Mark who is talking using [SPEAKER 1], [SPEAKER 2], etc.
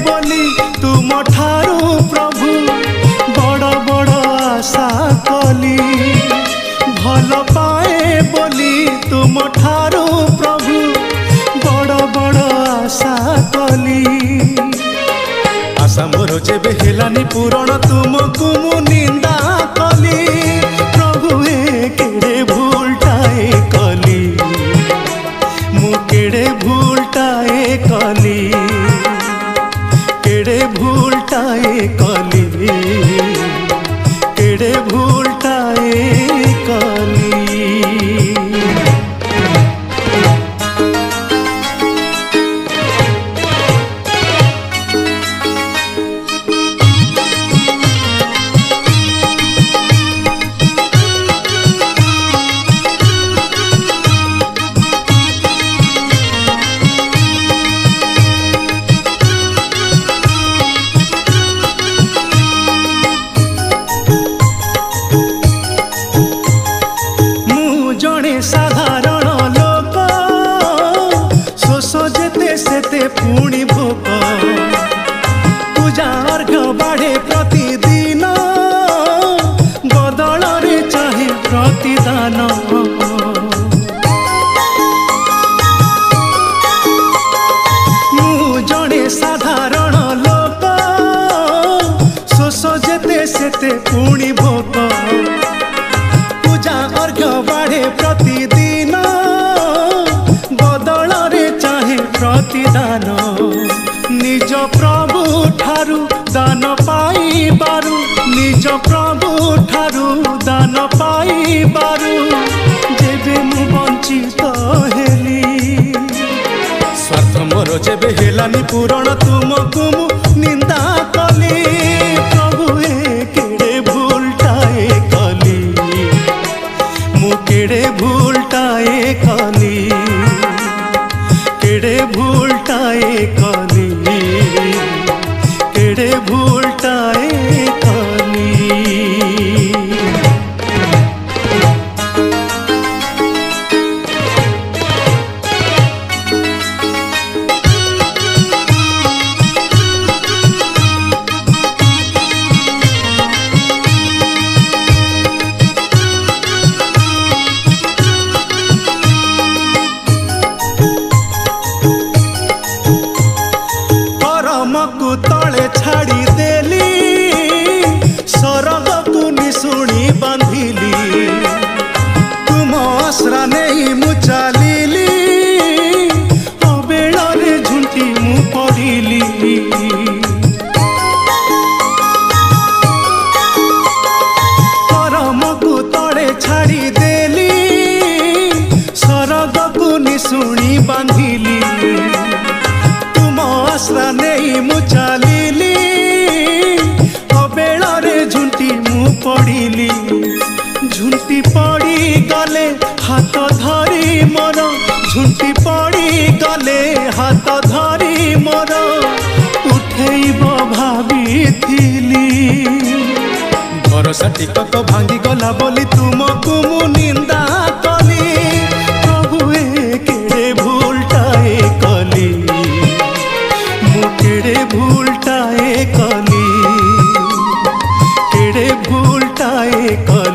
[SPEAKER 1] बोली तुम ठारू प्रभु बड़ बड़ आशा कली भल पाए बोली तुम ठारू प्रभु बड़ बड़ आशा कली आशा मोर जेबे हेलानी पूरण तुमको मु निंदा कली प्रभु ए केड़े भूलटाए कली मु केड़े भूलटाए कली केड़े भूलटाए कली केड़े भूलटाए कली साधारण लोक शोष जेते सेते पुणी भोक पूजा अर्घ बाढ़े प्रतिदिन बदल रे चाहे प्रतिदान मु जड़े साधारण लोक शोष जेते सेते पुणी भोक पूजा अर्घ बाढ़े प्रतिदिन बदल रे चाहे प्रतिदान निज प्रभु ठारू दान पाई बारू निज प्रभु ठारू दान पाई बारू जेबे मु वंचित हेली स्वार्थ मोर जेबे हेलानी पूरण तुमको मु निंदा कली प्रभु ए केड़े भूलटाए कली केड़े भूलटाए कली केड़े भूलटाए कली केड़े भूलटाए कली को तले छाड़ी देली सरग को निशुणी बांधिली तुम आश्रा नहीं मु चलिली अबेला रे झुंटी मु पड़िली परम को तले छाड़ी देली सरग को निशुणी बांधिली आश्रा नहीं मु चलिली अबेला रे झुंटी मु पड़िली झुंटी पड़ी गले हाथ धरी मोर झुंटी पड़ी गले हाथ धरी मोर उठेब भाविथिली भरोसा टिकक भांगी गला बोली तुमको मु निंदा कली प्रभु ए केड़े भूलटाए कली केड़े भूलटाए कली केड़े भूलटाए कली